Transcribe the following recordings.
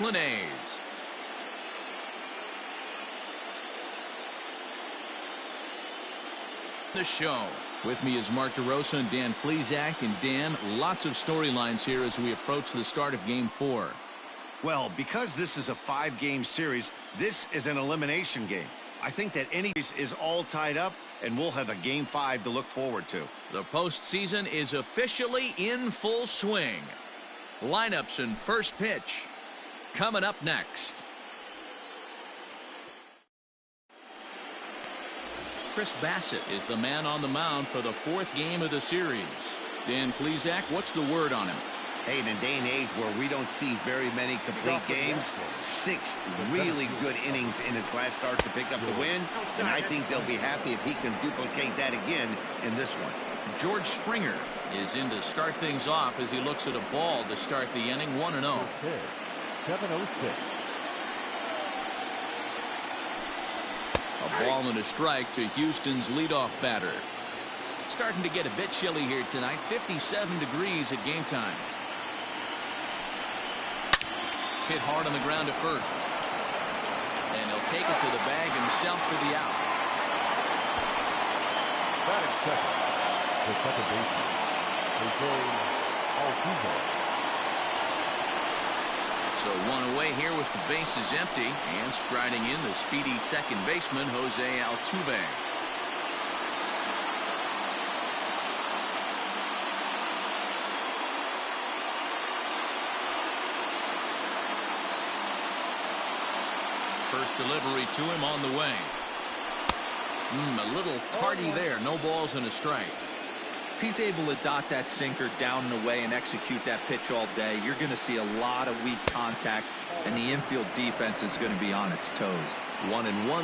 A's. The show. With me is Mark DeRosa and Dan Plesac. And Dan, lots of storylines here as we approach the start of Game 4. Well, because this is a 5-game series, this is an elimination game. I think that any is all tied up, and we'll have a Game 5 to look forward to. The postseason is officially in full swing. Lineups and first pitch coming up next. Chris Bassett is the man on the mound for the 4th game of the series. Dan Plesac, what's the word on him? Hey, in a day and age where we don't see very many complete games, 6 really good innings in his last start to pick up the win, and I think they'll be happy if he can duplicate that again in this one. George Springer is in to start things off as he looks at a ball to start the inning 1-0. 7-0 pitch. A ball and a strike to Houston's leadoff batter. Starting to get a bit chilly here tonight. 57 degrees at game time. Hit hard on the ground to first. And he'll take it to the bag himself for the out. Batting second. The second baseman. Altuve. So 1 away here with the bases empty, and striding in the speedy second baseman Jose Altuve. First delivery to him on the way. A little tardy there. No balls and a strike. If he's able to dot that sinker down and away and execute that pitch all day, you're going to see a lot of weak contact, and the infield defense is going to be on its toes. 1-1.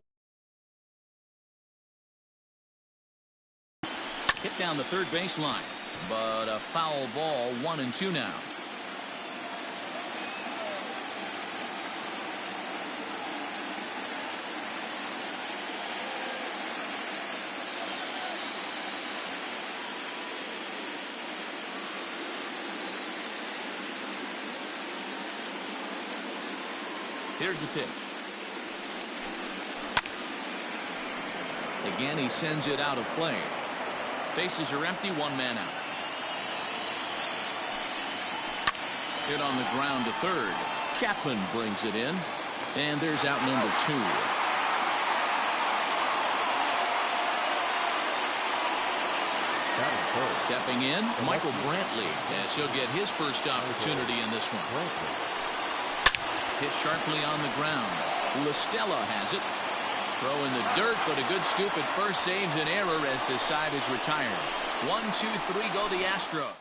Hit down the third baseline, but a foul ball. 1-2 now. Here's the pitch. Again, he sends it out of play. Bases are empty, 1 man out. Hit on the ground to third. Chapman brings it in, and there's out number 2. Stepping in, Michael Brantley, as he'll get his first opportunity in this one. Hit sharply on the ground. LaStella has it. Throw in the dirt, but a good scoop at first saves an error as the side is retired. 1-2-3 go the Astros.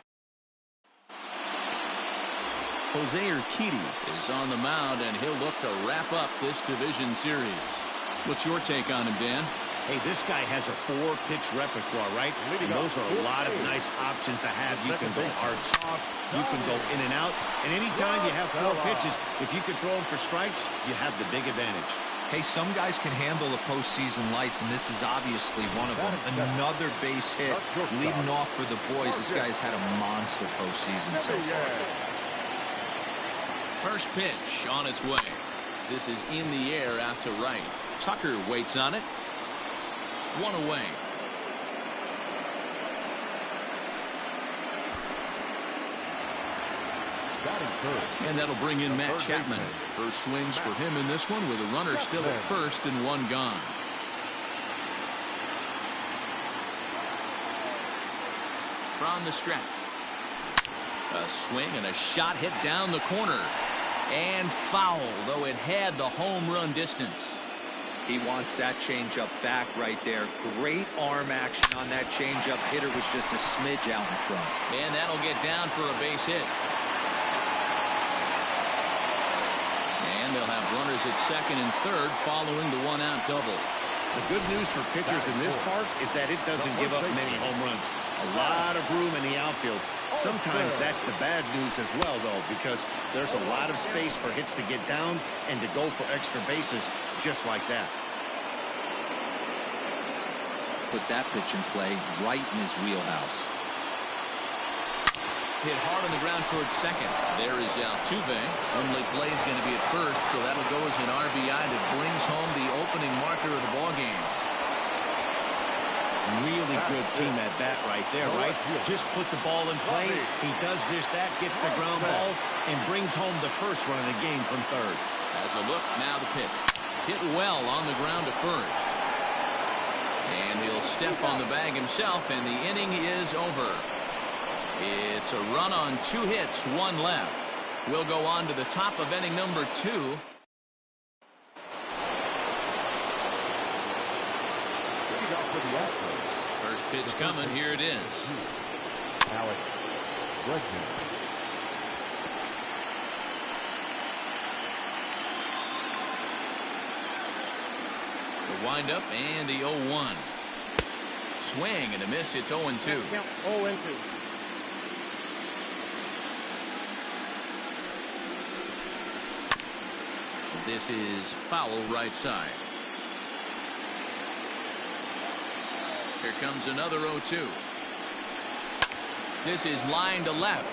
Jose Urquidy is on the mound, and he'll look to wrap up this division series. What's your take on him, Dan? Hey, this guy has a 4-pitch repertoire, right? And those are a lot of nice options to have. You can go hard soft, you can go in and out, and anytime you have 4 pitches, if you can throw them for strikes, you have the big advantage. Hey, some guys can handle the postseason lights, and this is obviously one of them. Another base hit leading off for the boys. This guy's had a monster postseason so far. First pitch on its way. This is in the air out to right. Tucker waits on it. 1 away. And that'll bring in Matt Chapman. First swings for him in this one with a runner still at first and 1 gone. From the stretch. A swing and a shot hit down the corner. And foul, though it had the home run distance. He wants that changeup back right there. Great arm action on that changeup. Hitter was just a smidge out in front. And that'll get down for a base hit. And they'll have runners at second and third following the 1-out double. The good news for pitchers in this park is that it doesn't give up many home runs. A lot of room in the outfield. Sometimes that's the bad news as well, though, because there's a lot of space for hits to get down and to go for extra bases just like that. Put that pitch in play right in his wheelhouse. Hit hard on the ground towards second. There is Altuve. Only play is going to be at first, so that'll go as an RBI that brings home the opening marker of the ballgame. Really good team at bat right there, right? Just put the ball in play. He does just that, gets the ground ball, and brings home the first run of the game from third. As a look, now the pitch. Hit well on the ground to first. And he'll step on the bag himself, and the inning is over. It's a run on 2 hits, 1 left. We'll go on to the top of inning number 2. First pitch coming. Here it is. Alex Bregman. The windup and the 0-1. Swing and a miss. It's 0-2. 0-2. This is foul right side. Here comes another 0-2. This is line to left.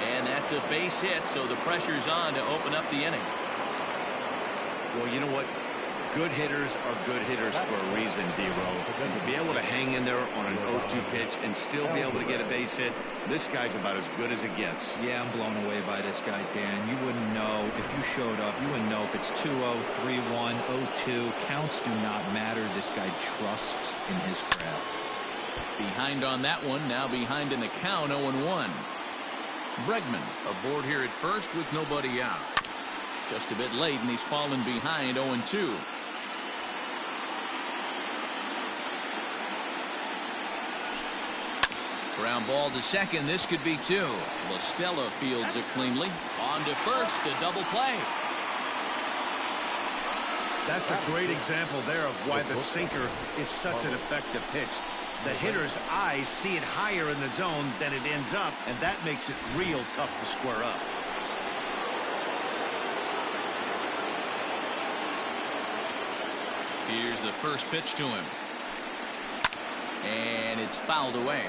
And that's a base hit, so the pressure's on to open up the inning. Well, you know what? Good hitters are good hitters for a reason, D-Row. And to be able to hang in there on an 0-2 pitch and still be able to get a base hit, this guy's about as good as it gets. Yeah, I'm blown away by this guy, Dan. You wouldn't know if you showed up. You wouldn't know if it's 2-0, 3-1, 0-2. Counts do not matter. This guy trusts in his craft. Behind on that one, now behind in the count, 0-1. Bregman aboard here at first with nobody out. Just a bit late, and he's fallen behind 0-2. Ground ball to second. This could be 2. La Stella fields it cleanly. On to first, a double play. That's a great example there of why the sinker is such an effective pitch. The hitter's eyes see it higher in the zone than it ends up, and that makes it real tough to square up. Here's the first pitch to him. And it's fouled away.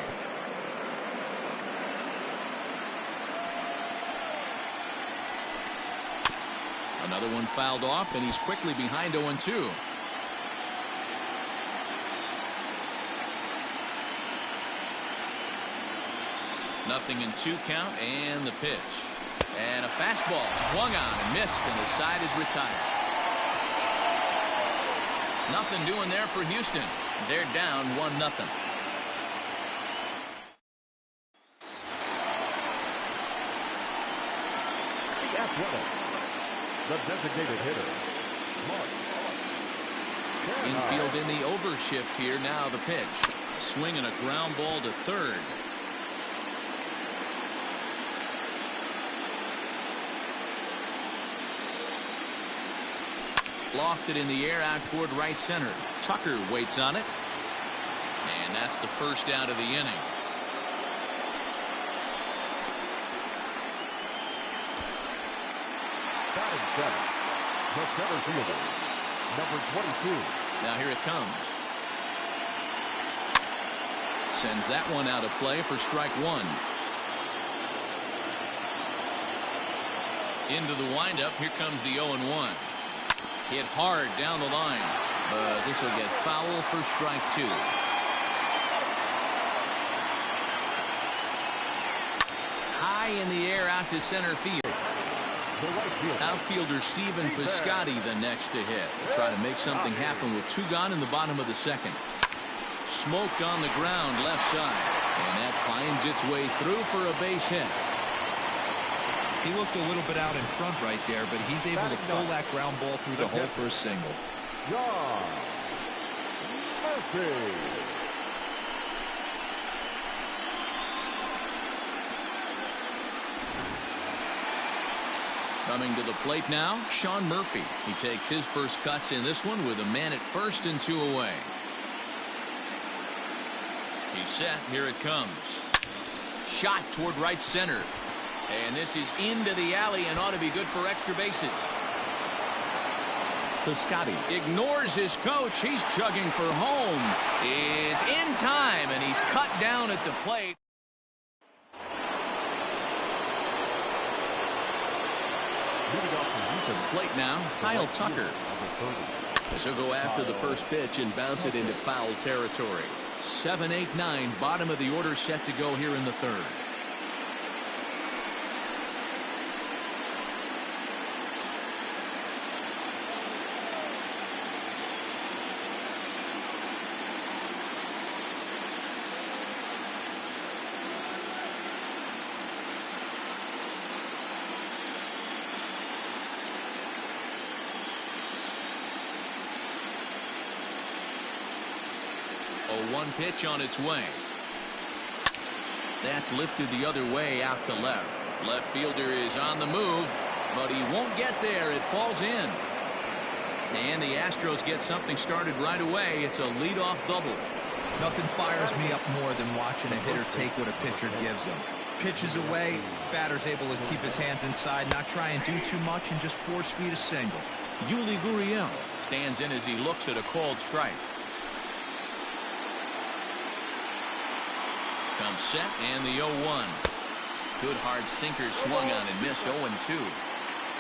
Another one fouled off, and he's quickly behind 0-2. Nothing in 2 count, and the pitch. And a fastball swung on and missed, and the side is retired. Nothing doing there for Houston. They're down 1-0. The designated hitter, Mark. Infield in the overshift here. Now the pitch. A swing and a ground ball to third. Lofted in the air out toward right center. Tucker waits on it. And that's the first out of the inning. Batting seventh, the center fielder, number 22. Now here it comes. Sends that one out of play for strike 1. Into the windup. Here comes the 0-1. Hit hard down the line, but this will get foul for strike 2. High in the air out to center field. Outfielder Stephen Piscotty the next to hit. Try to make something happen with 2 gone in the bottom of the second. Smoked on the ground left side, and that finds its way through for a base hit. He looked a little bit out in front right there, but he's able to pull that ground ball through the hole for a single. John Murphy. Coming to the plate now, Sean Murphy. He takes his first cuts in this one with a man at first and 2 away. He's set. Here it comes. Shot toward right center. And this is into the alley and ought to be good for extra bases. Piscotty ignores his coach. He's chugging for home. Is in time, and he's cut down at the plate. Moving off To the plate now, Kyle Tucker. number 30. As he'll go after the first pitch and bounce it into foul territory. 7, 8, 9, bottom of the order set to go here in the third. One pitch on its way. That's lifted the other way out to left. Left fielder is on the move, but he won't get there. It falls in. And the Astros get something started right away. It's a leadoff double. Nothing fires me up more than watching a hitter take what a pitcher gives him. Pitches away, batter's able to keep his hands inside, not try and do too much, and just force feed a single. Yuli Gurriel stands in as he looks at a called strike. Comes set and the 0-1. Good hard sinker swung on and missed. 0-2.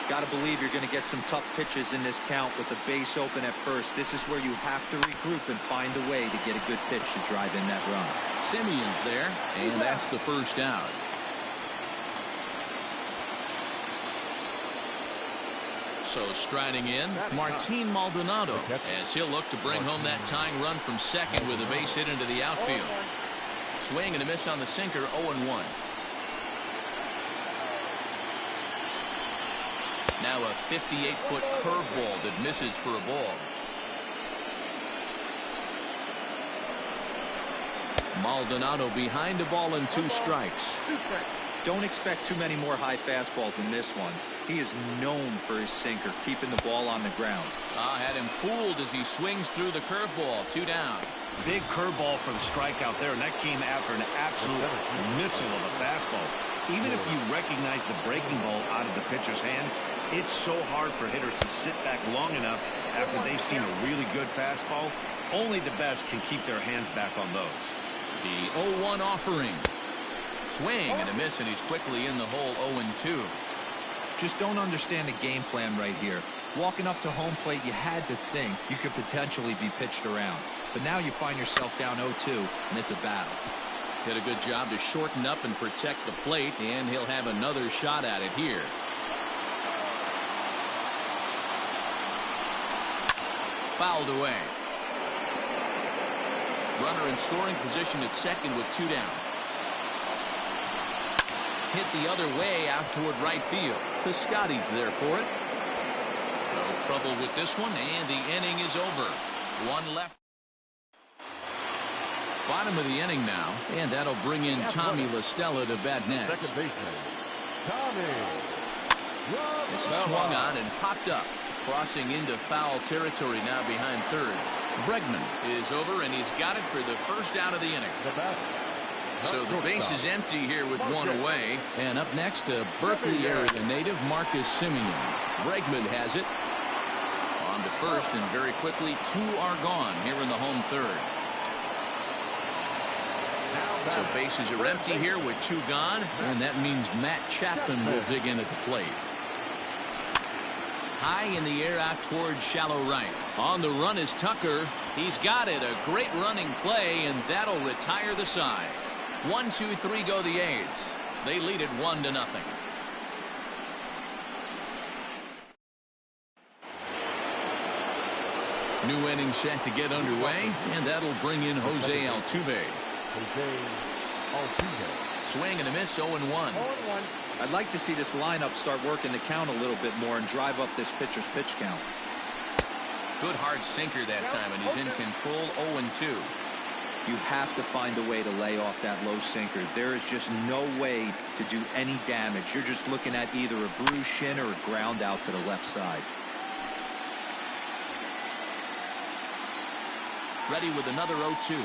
Got to believe you're going to get some tough pitches in this count with the base open at first. This is where you have to regroup and find a way to get a good pitch to drive in that run. Simeon's there, and that's the first out. So striding in, Martin Maldonado, as he'll look to bring home that tying run from second with a base hit into the outfield. Swing and a miss on the sinker. 0-1. Now a 58-foot curveball that misses for a ball. Maldonado behind the ball and 2 strikes. Don't expect too many more high fastballs in this one. He is known for his sinker, keeping the ball on the ground. Had him fooled as he swings through the curveball. 2 down. Big curveball for the strikeout there, and that came after an absolute missile of a fastball. Even if you recognize the breaking ball out of the pitcher's hand, it's so hard for hitters to sit back long enough after they've seen a really good fastball. Only the best can keep their hands back on those. The 0-1 offering. Swing and a miss, and he's quickly in the hole. 0-2. Just don't understand the game plan right here. Walking up to home plate, you had to think you could potentially be pitched around. But now you find yourself down 0-2, and it's a battle. Did a good job to shorten up and protect the plate, and he'll have another shot at it here. Fouled away. Runner in scoring position at second with 2 down. Hit the other way out toward right field. Piscotty's there for it. No trouble with this one, and the inning is over. 1 left. Bottom of the inning now, and that'll bring in Tommy La Stella to bat next. Second baseman, Tommy. This is swung on and popped up, crossing into foul territory now behind third. Bregman is over, and he's got it for the first out of the inning. So the base is empty here with 1 away. And up next, a Berkeley area native, Marcus Simeon. Bregman has it. On to first, and very quickly 2 are gone here in the home third. So bases are empty here with 2 gone, and that means Matt Chapman will dig in at the plate. High in the air out towards shallow right. On the run is Tucker. He's got it. A great running play, and that'll retire the side. 1, 2, 3 go the A's. They lead it 1-0. New inning set to get underway, and that'll bring in Jose Altuve. Swing and a miss. 0-1. I'd like to see this lineup start working the count a little bit more and drive up this pitcher's pitch count. Good hard sinker that time, and he's in control. 0-2. You have to find a way to lay off that low sinker. There is just no way to do any damage. You're just looking at either a bruised shin or a ground out to the left side. Ready with another 0-2.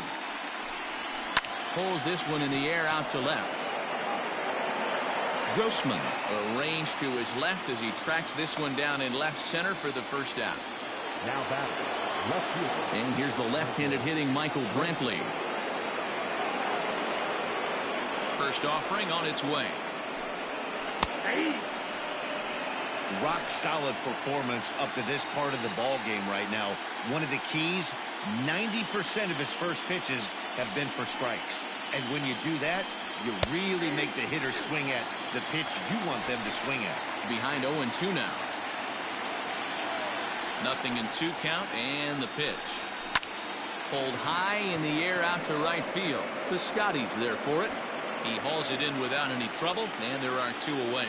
Pulls this one in the air out to left. Grossman arranged to his left as he tracks this one down in left center for the first out. Now back, left field. And here's the left-handed hitting Michael Brantley. First offering on its way. rock solid performance up to this part of the ball game right now. One of the keys, 90% of his first pitches have been for strikes. And when you do that, you really make the hitter swing at the pitch you want them to swing at. Behind 0-2 now. 0-2 count, and the pitch. Pulled high in the air out to right field. Piscotty's there for it. He hauls it in without any trouble, and there are 2 away.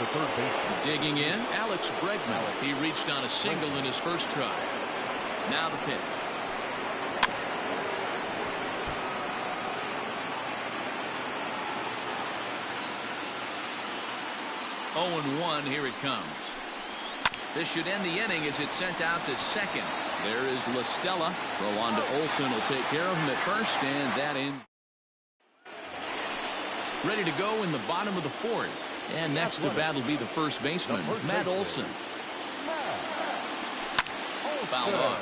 The third baseman. Digging in, Alex Bregman. He reached on a single in his first try. Now the pitch. Oh, 0-1, here it comes. This should end the inning as it's sent out to second. There is La Stella. Throw on to Olson will take care of him at first, and that ends. Ready to go in the bottom of the 4th. And next to bat will be the first baseman, Matt Olson. Fouled off.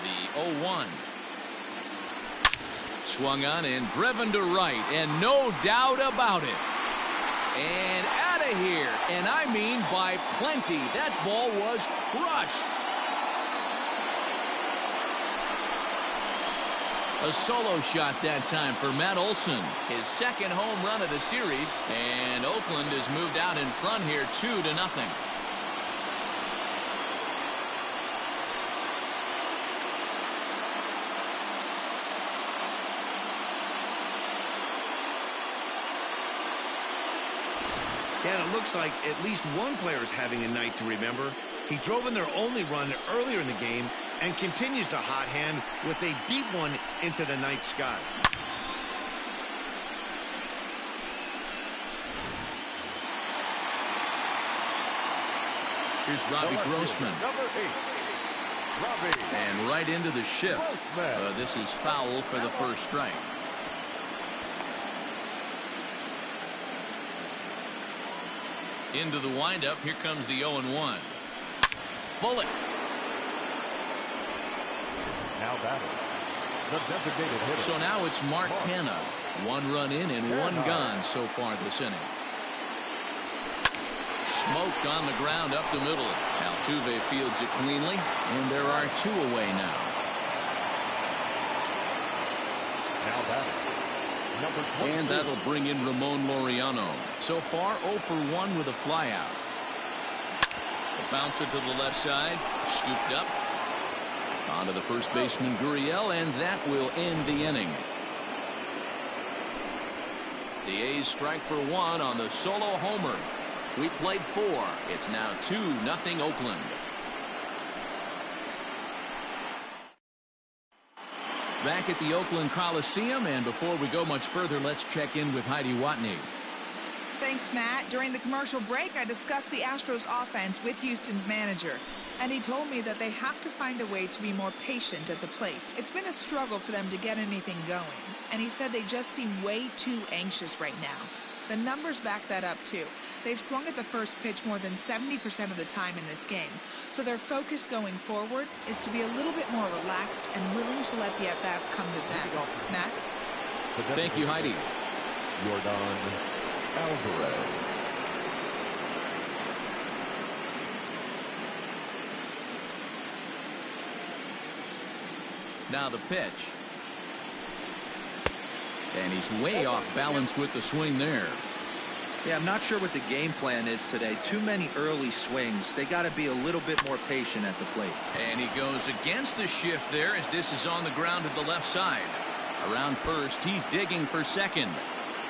The 0-1. Swung on and driven to right, and no doubt about it. And out of here, and I mean by plenty. That ball was crushed. A solo shot that time for Matt Olson. His second home run of the series, and Oakland has moved out in front here 2-0. Yeah, it looks like at least one player is having a night to remember. He drove in their only run earlier in the game and continues the hot hand with a deep one into the night sky. Here's Robbie Grossman. Number 8. Robbie. And right into the shift. This is foul for the first strike. Into the windup. Here comes the 0-1. Bullet. Now batting. The designated hitter. So now it's Mark Canha. 1 run in and 1 gone so far this inning. Smoked on the ground up the middle. Altuve fields it cleanly, and there are 2 away now. Now batting. Number 22. And that'll bring in Ramon Laureano. So far 0 for 1 with a flyout. The bouncer to the left side, scooped up. Onto the first baseman Gurriel, and that will end the inning. The A's strike for 1 on the solo homer. We played 4. It's now 2-0 Oakland. Back at the Oakland Coliseum, and before we go much further, let's check in with Heidi Watney. Thanks, Matt. During the commercial break, I discussed the Astros offense with Houston's manager, and he told me that they have to find a way to be more patient at the plate. It's been a struggle for them to get anything going, and he said they just seem way too anxious right now. The numbers back that up, too. They've swung at the first pitch more than 70% of the time in this game, so their focus going forward is to be a little bit more relaxed and willing to let the at-bats come to them. Matt? Thank you, Heidi. Yordan Alvarez. Now the pitch. And he's way off balance with the swing there. Yeah, I'm not sure what the game plan is today. Too many early swings. They got to be a little bit more patient at the plate. And he goes against the shift there as this is on the ground to the left side. Around first, he's digging for second.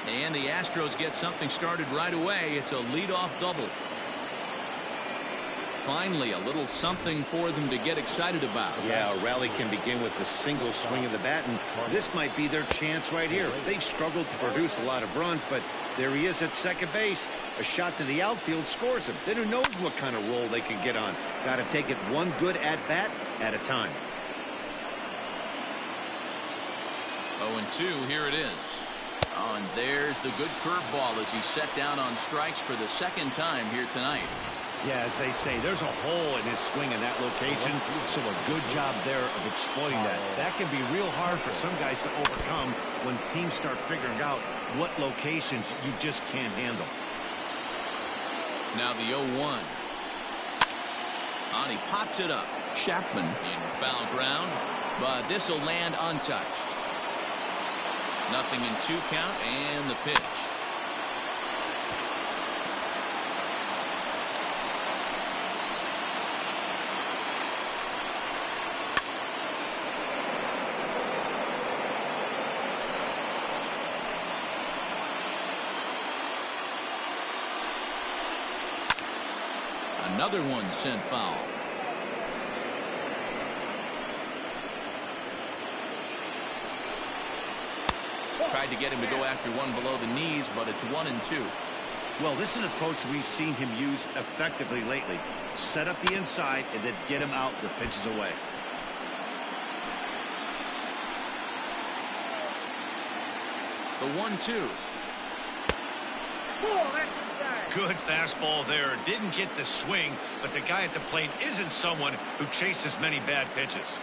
And the Astros get something started right away. It's a leadoff double. Finally, a little something for them to get excited about. Yeah, a rally can begin with the single swing of the bat, and this might be their chance right here. They've struggled to produce a lot of runs, but there he is at second base. A shot to the outfield scores him. Then who knows what kind of roll they can get on. Got to take it one good at-bat at a time. 0-2, here it is. Oh, and there's the good curveball as he's set down on strikes for the second time here tonight. Yeah, as they say, there's a hole in his swing in that location, so a good job there of exploiting that. That can be real hard for some guys to overcome when teams start figuring out what locations you just can't handle. Now the 0-1. On, he pops it up. Chapman in foul ground, but this will land untouched. Nothing in 2 count, and the pitch. Another one sent foul. Tried to get him to go after one below the knees, but it's 1-2. Well, this is an approach we've seen him use effectively lately. Set up the inside and then get him out with pitches away. The 1-2. Good fastball there. Didn't get the swing, but the guy at the plate isn't someone who chases many bad pitches.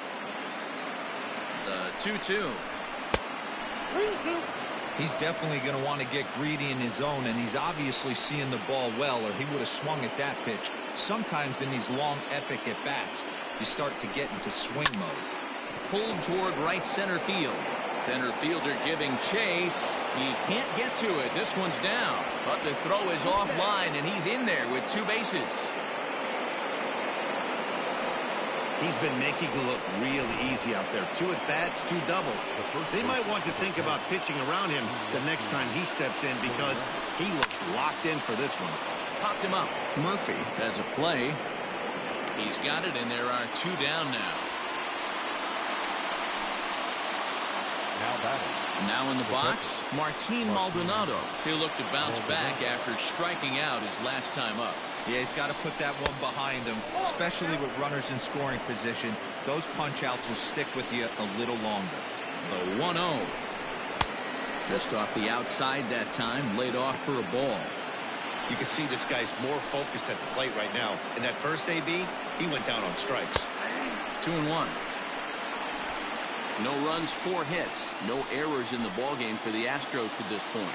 The 2-2. He's definitely going to want to get greedy in his zone, and he's obviously seeing the ball well, or he would have swung at that pitch. Sometimes in these long, epic at-bats, you start to get into swing mode. Pulled toward right center field. Center fielder giving chase. He can't get to it. This one's down, but the throw is offline, and he's in there with 2 bases. He's been making it look real easy out there. 2 at-bats, 2 doubles. They might want to think about pitching around him the next time he steps in because he looks locked in for this one. Popped him up. Murphy has a play. He's got it, and there are 2 down now. Now in the box, Martin Maldonado. He'll look to bounce back after striking out his last time up. Yeah, he's got to put that one behind him, especially with runners in scoring position. Those punch-outs will stick with you a little longer. The 1-0. Just off the outside that time, laid off for a ball. You can see this guy's more focused at the plate right now. In that first AB, he went down on strikes. 2-1. No runs, 4 hits. No errors in the ballgame for the Astros to this point.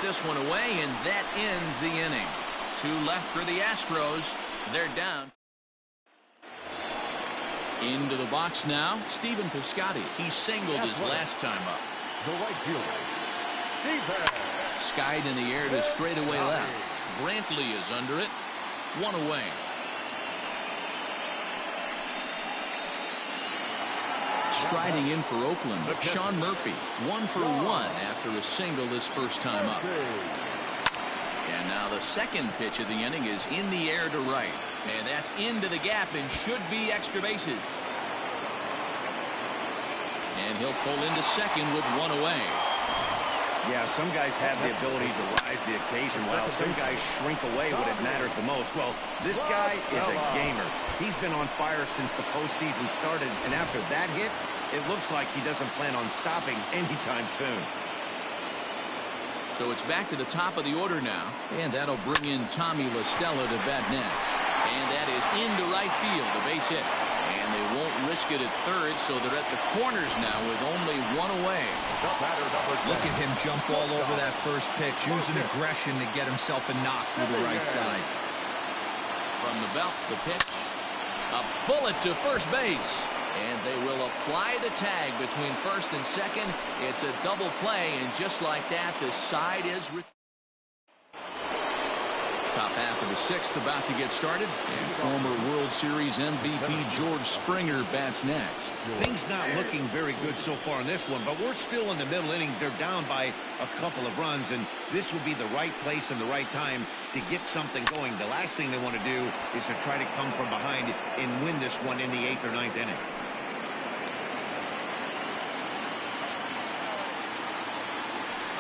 This one away, and that ends the inning. 2 left for the Astros. They're down. Into the box now, Stephen Piscotty. He singled his last time up. The right fielder, Stephen. Skied in the air to straightaway left. Brantley is under it. 1 away. Striding in for Oakland, Sean Murphy. 1 for 1 after a single his first time up. And now the second pitch of the inning is in the air to right. And that's into the gap and should be extra bases. And he'll pull into second with 1 away. Yeah, some guys have the ability to rise the occasion while some guys shrink away when it matters the most. Well, this guy is a gamer. He's been on fire since the postseason started, and after that hit, it looks like he doesn't plan on stopping anytime soon. So it's back to the top of the order now, and that'll bring in Tommy La Stella to bat next. And that is into right field, the base hit. And they won't risk it at third, so they're at the corners now with only 1 away. Look at him jump all over that first pitch, using aggression to get himself a knock through the right side. From the belt, the pitch. A bullet to first base. And they will apply the tag between first and second. It's a double play, and just like that, the side is... Top half of the 6th about to get started, and former World Series MVP George Springer bats next. Things not looking very good so far in this one, but we're still in the middle innings. They're down by a couple of runs, and this would be the right place and the right time to get something going. The last thing they want to do is to try to come from behind and win this one in the 8th or 9th inning.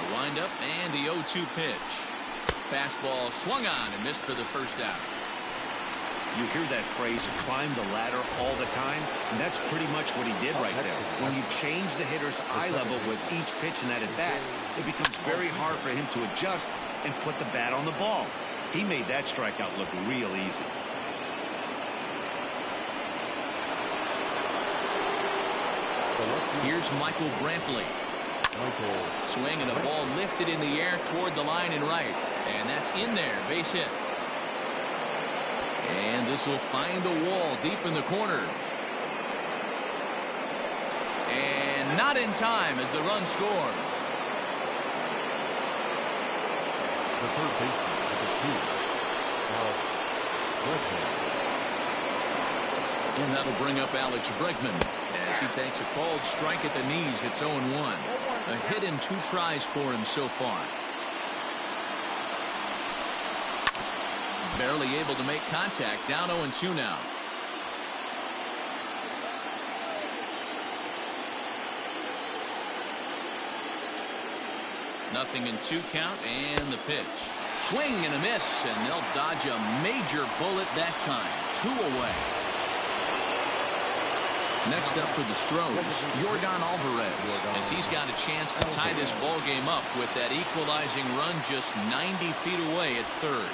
A windup and the 0-2 pitch. Fastball swung on and missed for the first out. You hear that phrase, climb the ladder, all the time, and that's pretty much what he did right there. When you change the hitter's eye level with each pitch in that at-bat, it becomes very hard for him to adjust and put the bat on the ball. He made that strikeout look real easy. Here's Michael Brantley. Swing and a ball lifted in the air toward the line and right. And that's in there. Base hit. And this will find the wall deep in the corner. And not in time as the run scores. The third baseman is a two. Alex Bregman. And that'll bring up Alex Bregman as he takes a called strike at the knees. It's 0-1. A hit in 2 tries for him so far. Barely able to make contact. Down 0-2 now. Nothing in 2 count, and the pitch. Swing and a miss, and they'll dodge a major bullet that time. 2 away. Next up for the Stros, Yordan Alvarez, as he's got a chance to tie this ball game up with that equalizing run just 90 feet away at third.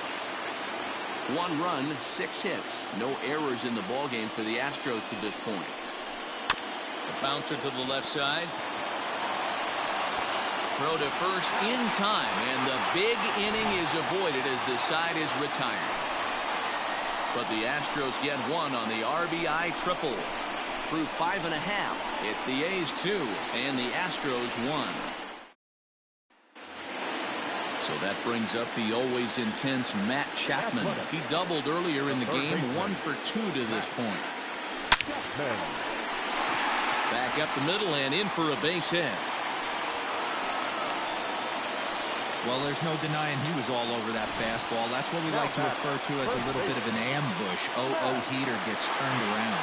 1 run, 6 hits. No errors in the ball game for the Astros to this point. A bouncer to the left side. Throw to first in time, and the big inning is avoided as the side is retired. But the Astros get 1 on the RBI triple. Through 5 1/2. It's the A's 2 and the Astros 1. So that brings up the always intense Matt Chapman. He doubled earlier in the game, 1 for 2 to this point. Back up the middle and in for a base hit. Well, there's no denying he was all over that fastball. That's what we like to refer to as a little bit of an ambush. heater gets turned around.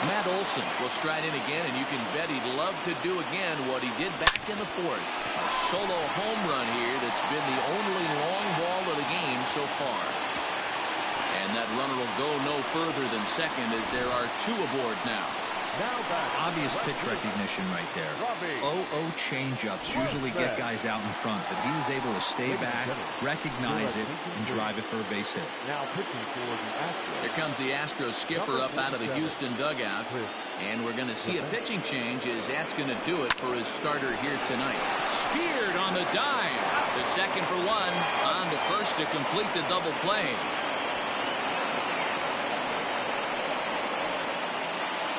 Matt Olson will stride in again, and you can bet he'd love to do again what he did back in the 4th. A solo home run here that's been the only long ball of the game so far. And that runner will go no further than second as there are 2 aboard now. Obvious pitch recognition right there. 0-0 changeups usually get guys out in front, but he was able to stay back, recognize it, and drive it for a base hit. Now pitching for the Astros. Here comes the Astros skipper up out of the Houston dugout. And we're going to see a pitching change as that's going to do it for his starter here tonight. Speared on the dive. The second for 1. On to first to complete the double play.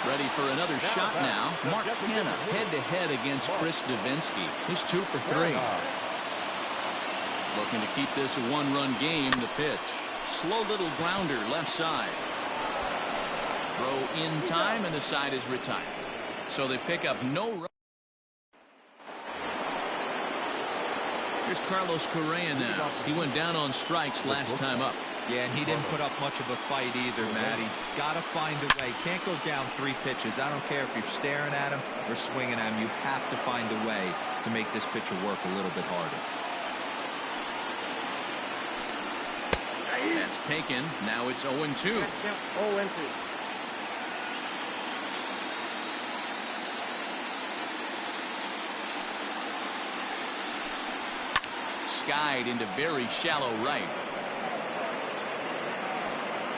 Ready for another shot now. Mark Hanna head-to-head against Chris Davinsky. He's 2 for 3. Looking to keep this a 1-run game. The pitch. Slow little grounder left side. Throw in time and the side is retired. So they pick up no run. Here's Carlos Correa now. He went down on strikes last time up. Yeah, and he didn't put up much of a fight either, Matty. Got to find a way. Can't go down 3 pitches. I don't care if you're staring at him or swinging at him. You have to find a way to make this pitcher work a little bit harder. That's taken. Now it's 0-2. 0-2. Skied into very shallow right.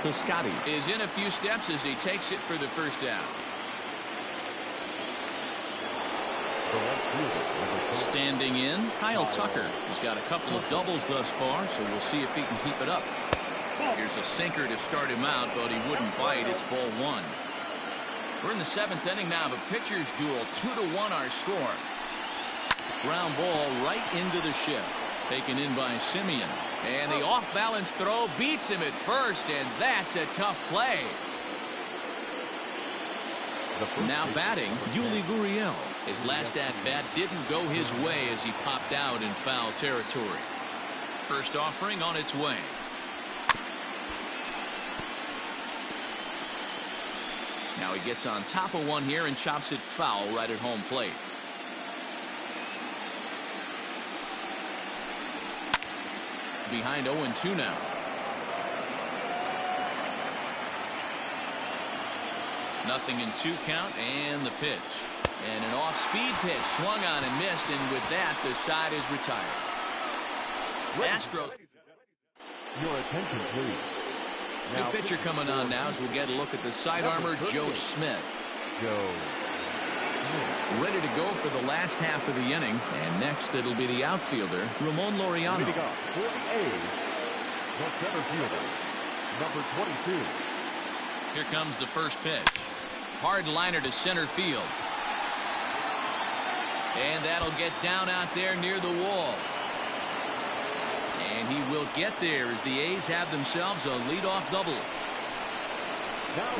Piscotty is in a few steps as he takes it for the first down. Standing in, Kyle Tucker has got a couple of doubles thus far, so we'll see if he can keep it up. Here's a sinker to start him out, but he wouldn't bite. It's ball 1. We're in the 7th inning now. The pitcher's duel, 2-1 our score. Ground ball right into the shift. Taken in by Simeon. And the off-balance throw beats him at first, and that's a tough play. Now batting, Yuli Gurriel. His last at-bat didn't go his way as he popped out in foul territory. First offering on its way. Now he gets on top of one here and chops it foul right at home plate. Behind 0-2 now. 0-2 count, and the pitch. And an off-speed pitch swung on and missed, and with that, the side is retired. Astros. Your attention, please. New pitcher coming on now as we get a look at the side armor, Joe Smith. Joe. Ready to go for the last half of the inning. And next it'll be the outfielder, Ramon Laureano. Leading off for the A's, the center fielder, number 22. Here comes the first pitch. Hard liner to center field. And that'll get down out there near the wall. And he will get there as the A's have themselves a leadoff double.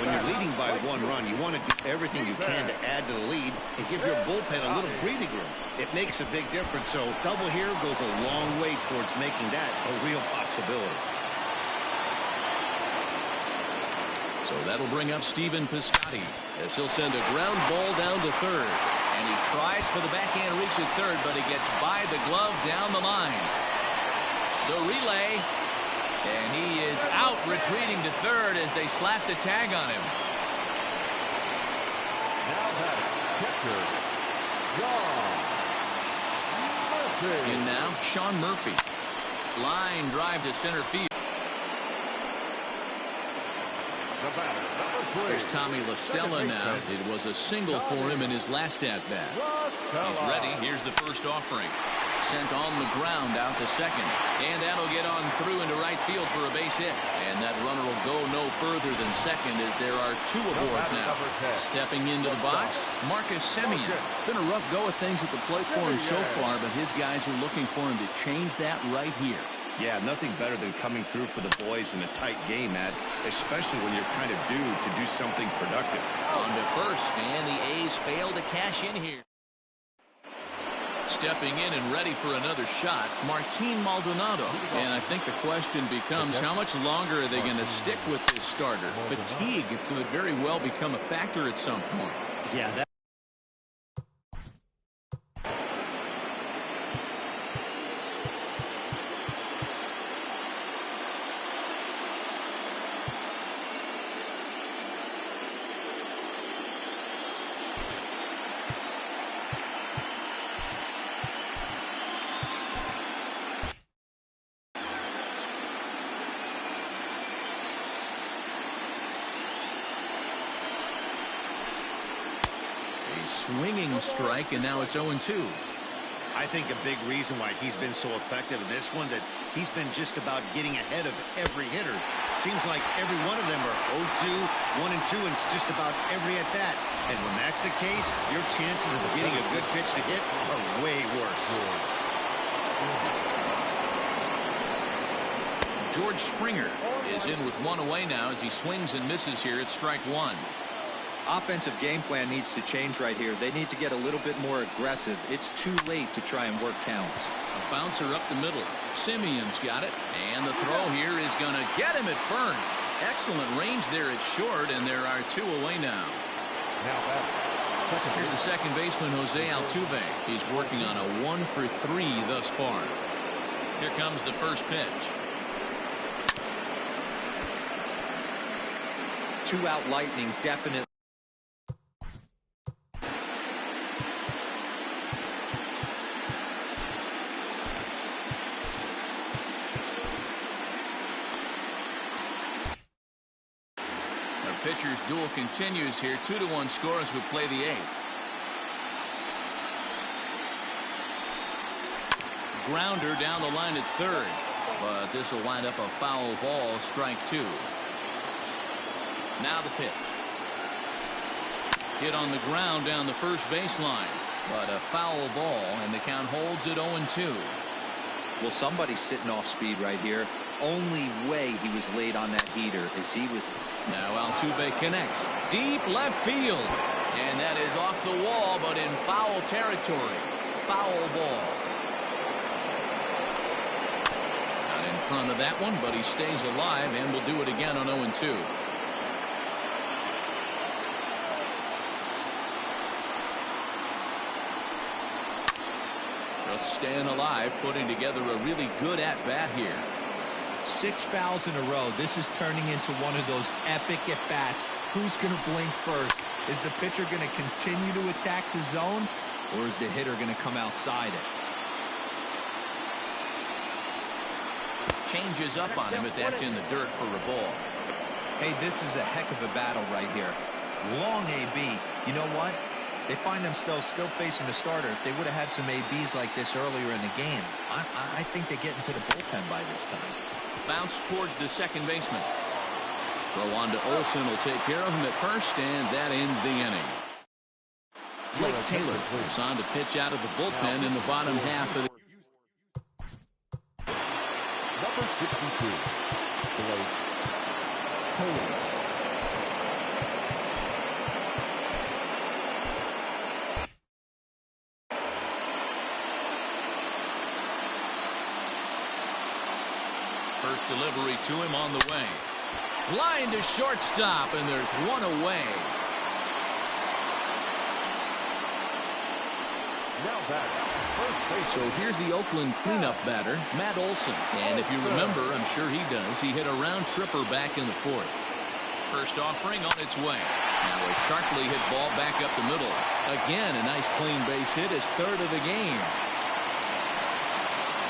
When you're leading by 1 run, you want to do everything you can to add to the lead and give your bullpen a little breathing room. It makes a big difference, so double here goes a long way towards making that a real possibility. So that'll bring up Stephen Piscotty as he'll send a ground ball down to third. And he tries for the backhand reach at third, but he gets by the glove down the line. The relay. And he is out retreating to third as they slap the tag on him. Now batting, catcher, Sean Murphy. And now Sean Murphy. Line drive to center field. The batter, number 3. There's Tommy La Stella now. It was a single for him in his last at-bat. He's ready. Here's the first offering. Sent on the ground out to second. And that'll get on through into right field for a base hit. And that runner will go no further than second as there are 2 aboard now. Stepping into the box, Marcus Semien. It's been a rough go of things at the plate for him so far, but his guys are looking for him to change that right here. Yeah, nothing better than coming through for the boys in a tight game, Matt, especially when you're kind of due to do something productive. On to first, and the A's fail to cash in here. Stepping in and ready for another shot, Martin Maldonado. And I think the question becomes, how much longer are they going to stick with this starter? Fatigue could very well become a factor at some point. Yeah, that. Swinging strike, and now it's 0-2. I think a big reason why he's been so effective in this one, that he's been just about getting ahead of every hitter. Seems like every one of them are 0-2, 1-2, and it's just about every at-bat. And when that's the case, your chances of getting a good pitch to hit are way worse. George Springer is in with 1 away now as he swings and misses here at strike 1. Offensive game plan needs to change right here. They need to get a little bit more aggressive. It's too late to try and work counts. A bouncer up the middle. Simeon's got it. And the throw here is going to get him at first. Excellent range there at short, and there are 2 away now. Here's the second baseman, Jose Altuve. He's working on a 1 for 3 thus far. Here comes the first pitch. 2-out lightning, definitely. Pitcher's duel continues here. 2-1 score as we play the 8th. Grounder down the line at third, but this will wind up a foul ball, strike 2. Now the pitch. Hit on the ground down the first baseline, but a foul ball, and the count holds at 0-2. Well, somebody's sitting off speed right here. Only way he was late on that heater is he was. Now Altuve connects deep left field, and that is off the wall, but in foul territory. Foul ball. Not in front of that one, but he stays alive and will do it again on 0-2. Just staying alive, putting together a really good at-bat here. 6 fouls in a row. This is turning into one of those epic at-bats. Who's going to blink first? Is the pitcher going to continue to attack the zone, or is the hitter going to come outside it? Changes up on him, but that's in the dirt for a ball. Hey, this is a heck of a battle right here. Long AB. You know what? They find themselves still facing the starter. If they would have had some ABs like this earlier in the game, I think they get into the bullpen by this time. Bounce towards the second baseman. Throw on to Olsen will take care of him at first, and that ends the inning. Blake Taylor is on to pitch out of the bullpen in the bottom half of the Number 62, Blake Taylor. first delivery to him on the way. Line to shortstop, and there's one away. Now back, first base. So here's the Oakland cleanup batter, Matt Olson. And if you remember, I'm sure he does, he hit a round tripper back in the fourth. First offering on its way. Now a sharply hit ball back up the middle. Again, a nice clean base hit, his third of the game.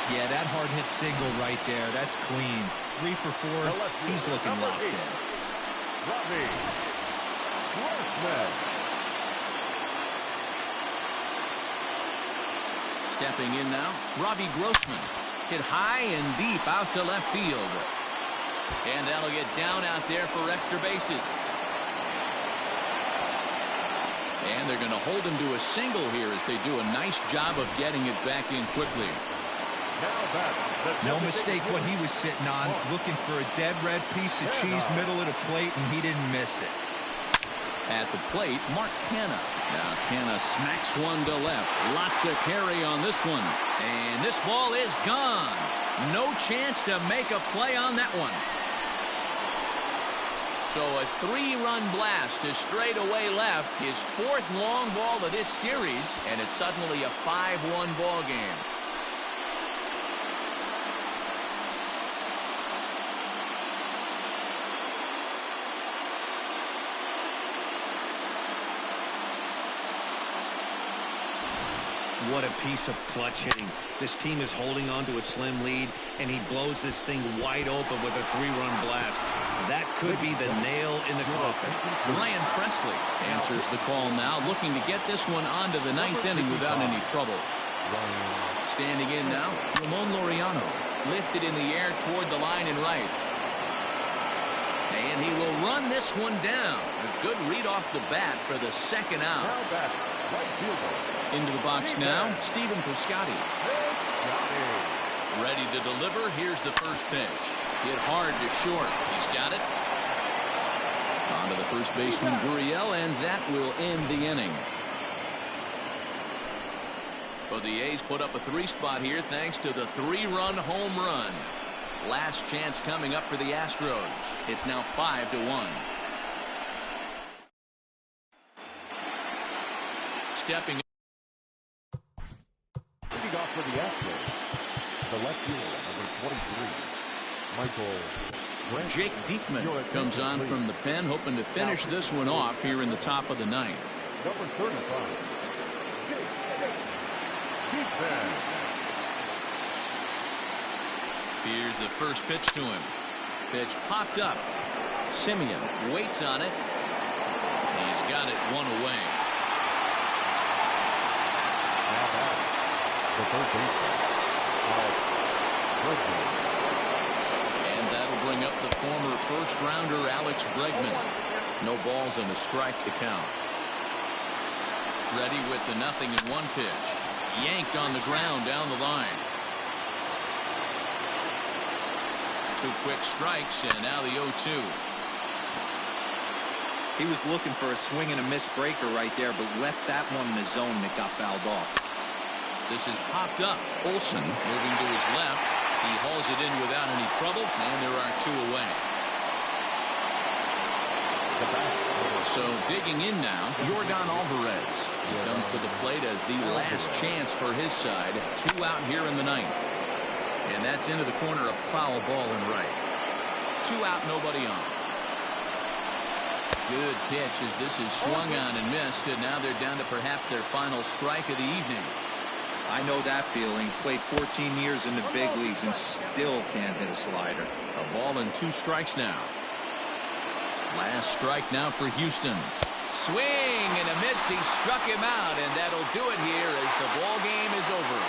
Yeah, that hard hit single right there. That's clean. 3 for 4. He's looking locked in. Robbie Grossman. Stepping in now, Robbie Grossman. Hit high and deep out to left field. And that'll get down out there for extra bases. And they're going to hold him to a single here as they do a nice job of getting it back in quickly. No mistake what he was sitting on, looking for a dead red piece of cheese middle of the plate, and he didn't miss it. At the plate, Mark Canha. Now Canha smacks one to left. Lots of carry on this one. And this ball is gone. No chance to make a play on that one. So a 3-run blast to straightaway left. His 4th long ball of this series, and it's suddenly a 5-1 ball game. What a piece of clutch hitting. This team is holding on to a slim lead, and he blows this thing wide open with a 3-run blast. That could be the nail in the coffin. Ryan Presley answers the call now, looking to get this one onto the 9th inning without any trouble. Standing in now, Ramon Laureano. Lifted in the air toward the line and right. And he will run this one down. A good read off the bat for the 2nd out. Now back, right fielder. Into the box now, Stephen Piscotty. Ready to deliver. Here's the first pitch. Hit hard to short. He's got it. On to the first baseman, Gurriel, and that will end the inning. But the A's put up a 3-spot here thanks to the 3-run home run. Last chance coming up for the Astros. It's now 5-1. Stepping off for the Astros, the left fielder, number 23, Michael Brantley. Jake Diekman comes on from the pen, hoping to finish this one off here in the top of the 9th. Number 35, Jake Diekman. Here's the first pitch to him. Pitch popped up. Simeon waits on it. He's got it one away. Now back, the third baseman, Alex Bregman. And that'll bring up the former first-rounder Alex Bregman. No balls and a strike to count. Ready with the 0-1 pitch. Yanked on the ground down the line. 2 quick strikes, and now the 0-2. He was looking for a swing and a miss breaker right there, but left that one in the zone that got fouled off. This is popped up. Olsen moving to his left. He hauls it in without any trouble, and there are 2 away. So digging in now, Yordan Alvarez. He comes to the plate as the last chance for his side. 2 out here in the 9th. And that's into the corner, a foul ball in right. 2 out, nobody on. Good pitch as this is swung on and missed, and now they're down to perhaps their final strike of the evening. I know that feeling. Played 14 years in the big leagues and still can't hit a slider. A ball and 2 strikes now. Last strike now for Houston. Swing and a miss. He struck him out, and that'll do it here as the ball game is over.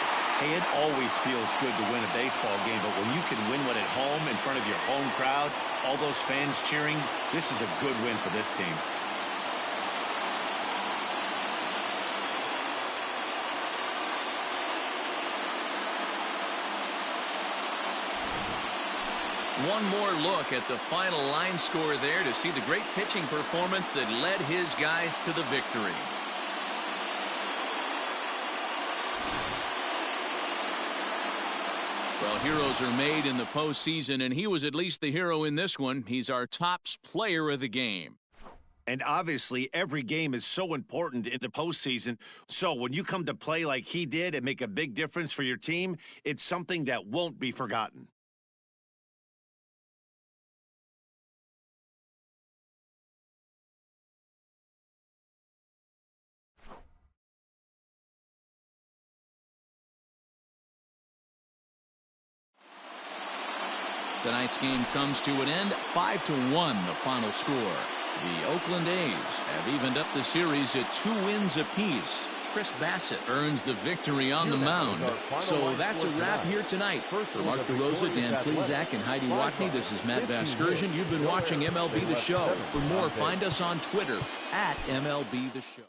Hey, it always feels good to win a baseball game, but when you can win one at home in front of your home crowd, all those fans cheering, this is a good win for this team. One more look at the final line score there to see the great pitching performance that led his guys to the victory. Well, heroes are made in the postseason, and he was at least the hero in this one. He's our top player of the game. And obviously, every game is so important in the postseason. So when you come to play like he did and make a big difference for your team, it's something that won't be forgotten. Tonight's game comes to an end, 5-1 the final score. The Oakland A's have evened up the series at 2 wins apiece. Chris Bassett earns the victory on the mound. So that's a wrap here tonight. For Mark DeRosa, Dan Plesac, and Heidi Watney, this is Matt Vasgersian. You've been watching MLB The Show. For more, find us on Twitter @MLB The Show.